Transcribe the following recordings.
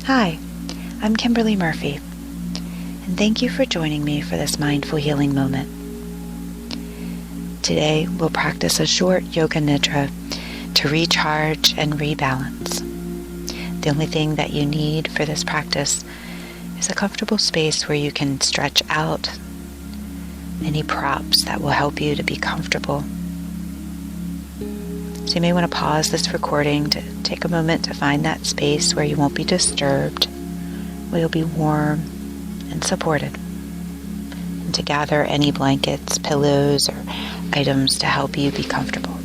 Hi, I'm Kimberly Murphy, and thank you for joining me for this mindful healing moment. Today, we'll practice a short Yoga Nidra to recharge and rebalance. The only thing that you need for this practice is a comfortable space where you can stretch out any props that will help you to be comfortable. So you may want to pause this recording to take a moment to find that space where you won't be disturbed, where you'll be warm and supported, and to gather any blankets, pillows, or items to help you be comfortable.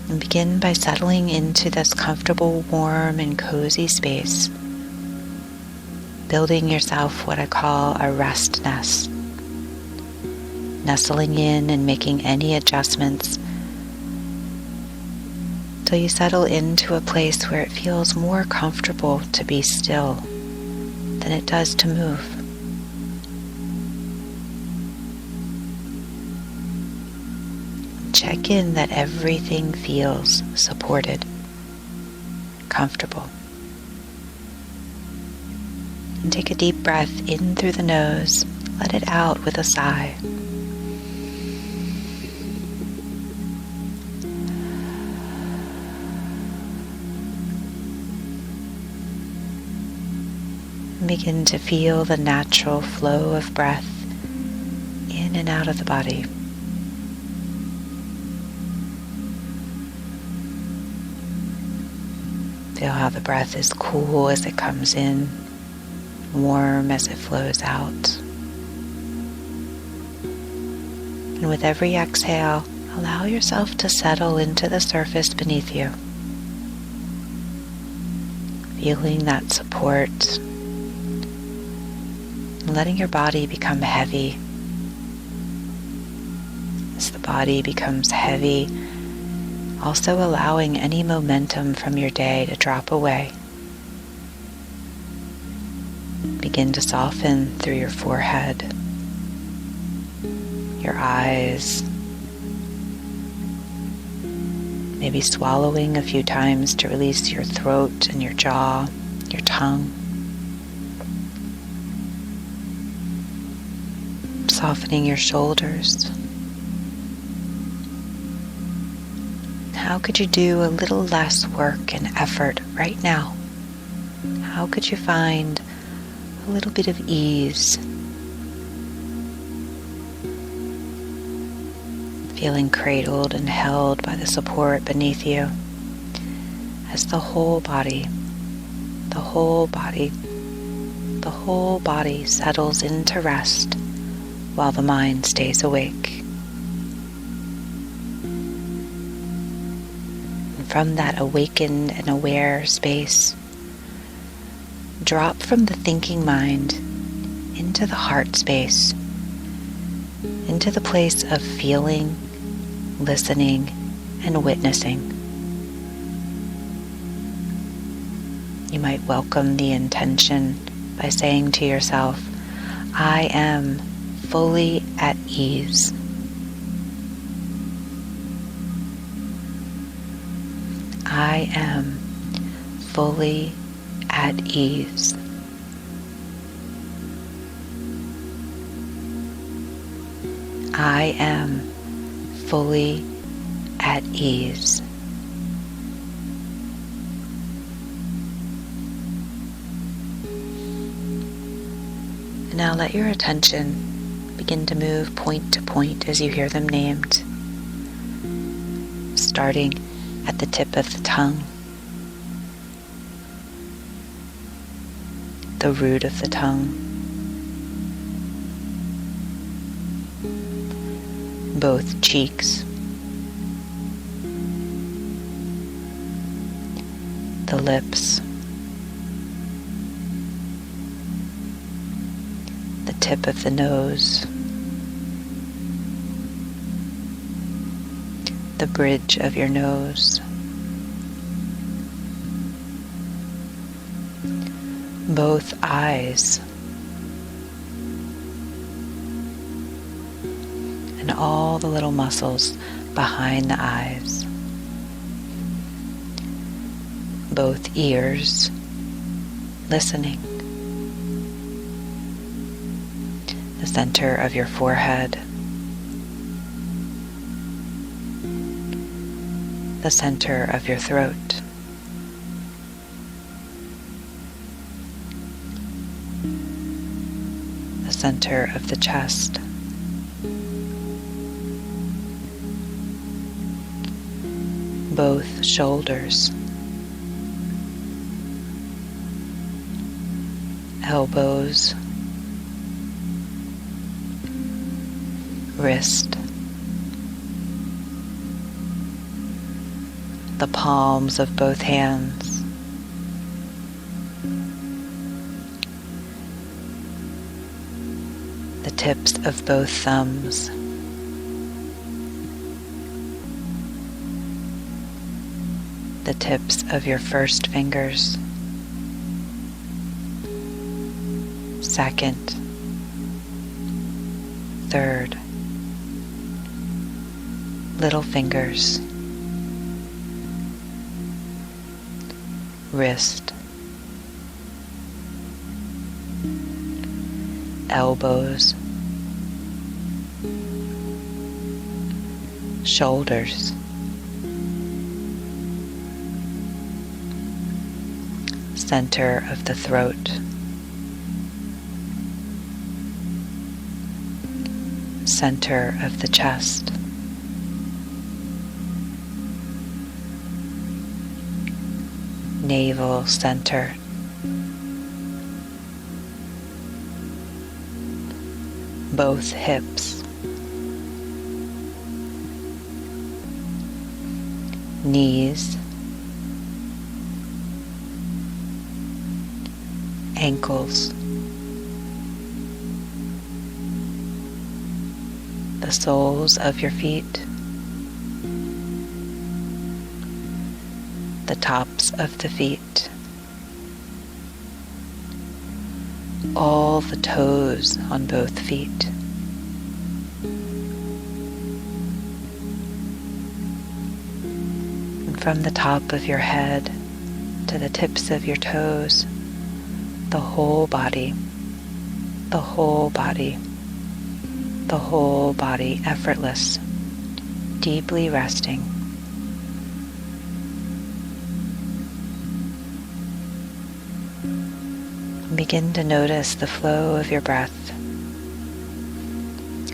And begin by settling into this comfortable, warm, and cozy space, building yourself what I call a rest nest, nestling in and making any adjustments till you settle into a place where it feels more comfortable to be still than it does to move. Check in that everything feels supported, comfortable. And take a deep breath in through the nose, let it out with a sigh. Begin to feel the natural flow of breath in and out of the body. Feel how the breath is cool as it comes in, warm as it flows out. And with every exhale, allow yourself to settle into the surface beneath you, feeling that support, letting your body become heavy. As the body becomes heavy, also allowing any momentum from your day to drop away. Begin to soften through your forehead, your eyes, maybe swallowing a few times to release your throat and your jaw, your tongue. Softening your shoulders. How could you do a little less work and effort right now? How could you find a little bit of ease? Feeling cradled and held by the support beneath you as the whole body settles into rest while the mind stays awake. And from that awakened and aware space, drop from the thinking mind into the heart space, into the place of feeling, listening, and witnessing. You might welcome the intention by saying to yourself, I am fully at ease. I am fully at ease. I am fully at ease. And now let your attention begin to move point to point as you hear them named, starting at the tip of the tongue, the root of the tongue, both cheeks, the lips, the tip of the nose, the bridge of your nose, both eyes, and all the little muscles behind the eyes. both ears, listening. The center of your forehead, the center of your throat, the center of the chest, both shoulders, elbows, wrist, the palms of both hands, the tips of both thumbs, the tips of your first fingers, second, third, little fingers, wrist, elbows, shoulders, center of the throat, center of the chest, navel center, both hips, knees, ankles, the soles of your feet, the tops of the feet, all the toes on both feet, and from the top of your head to the tips of your toes, the whole body, the whole body, the whole body, effortless, deeply resting. Begin to notice the flow of your breath.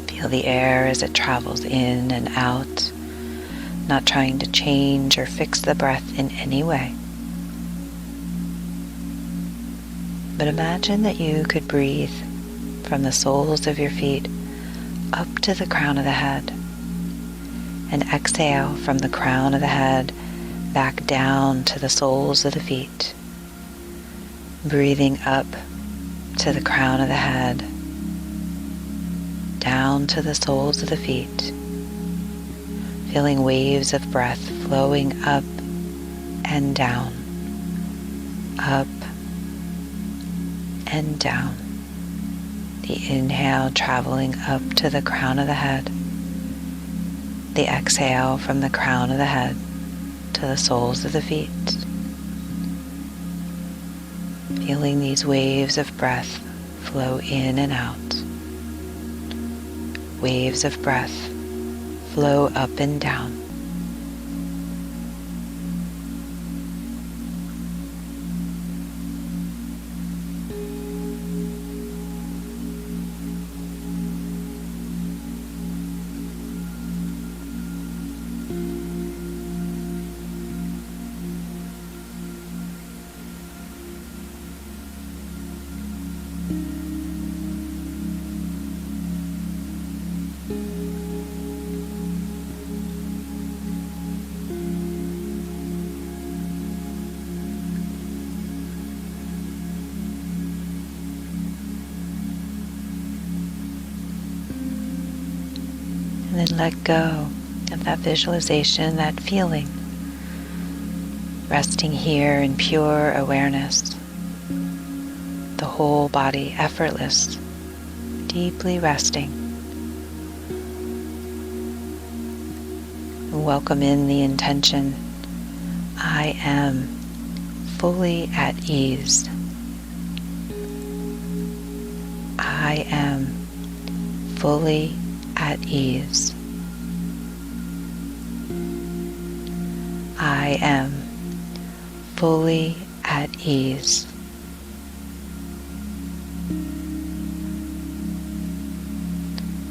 Feel the air as it travels in and out, not trying to change or fix the breath in any way. But imagine that you could breathe from the soles of your feet up to the crown of the head, and exhale from the crown of the head back down to the soles of the feet, breathing up to the crown of the head, down to the soles of the feet, feeling waves of breath flowing up and down, up and down. The inhale traveling up to the crown of the head, the exhale from the crown of the head to the soles of the feet. Feeling these waves of breath flow in and out. Waves of breath flow up and down. And then let go of that visualization, that feeling. Resting here in pure awareness. The whole body effortless, deeply resting. And welcome in the intention, I am fully at ease. I am fully at ease. I am fully at ease.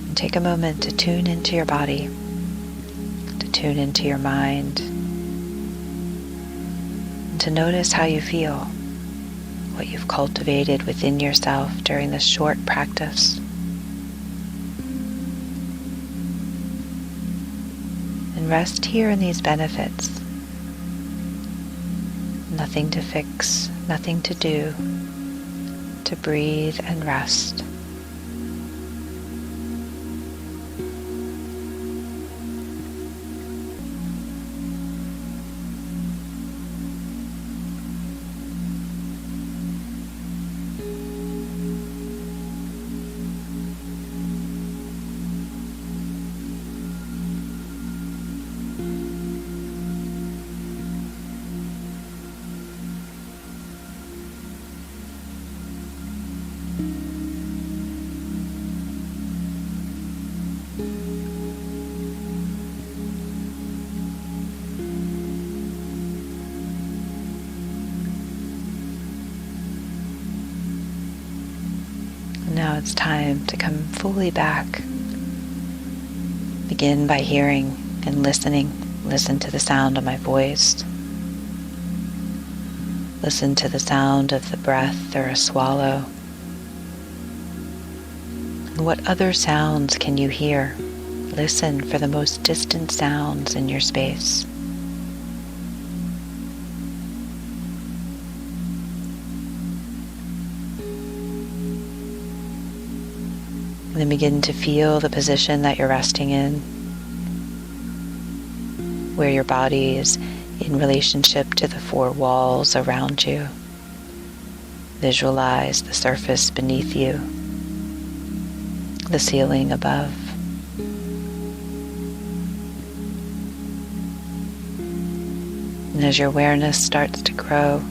And take a moment to tune into your body, to tune into your mind, and to notice how you feel, what you've cultivated within yourself during this short practice. And rest here in these benefits. Nothing to fix, nothing to do, to breathe and rest. Now it's time to come fully back. Begin by hearing and listening. Listen to the sound of my voice. Listen to the sound of the breath or a swallow. And what other sounds can you hear? Listen for the most distant sounds in your space. And then begin to feel the position that you're resting in, where your body is in relationship to the four walls around you. Visualize the surface beneath you, the ceiling above. And as your awareness starts to grow,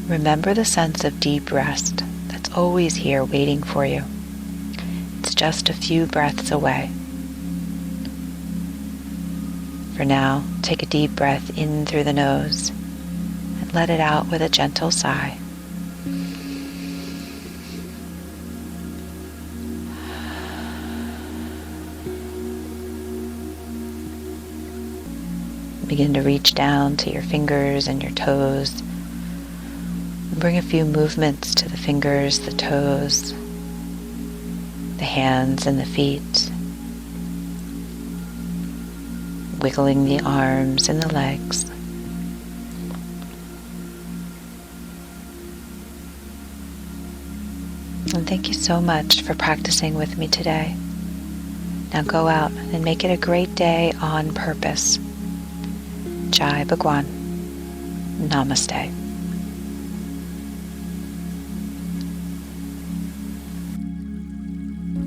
remember the sense of deep rest that's always here waiting for you. It's just a few breaths away. For now, take a deep breath in through the nose and let it out with a gentle sigh. Begin to reach down to your fingers and your toes. Bring a few movements to the fingers, the toes, the hands and the feet. Wiggling the arms and the legs. And thank you so much for practicing with me today. Now go out and make it a great day on purpose. Jai Bhagwan. Namaste.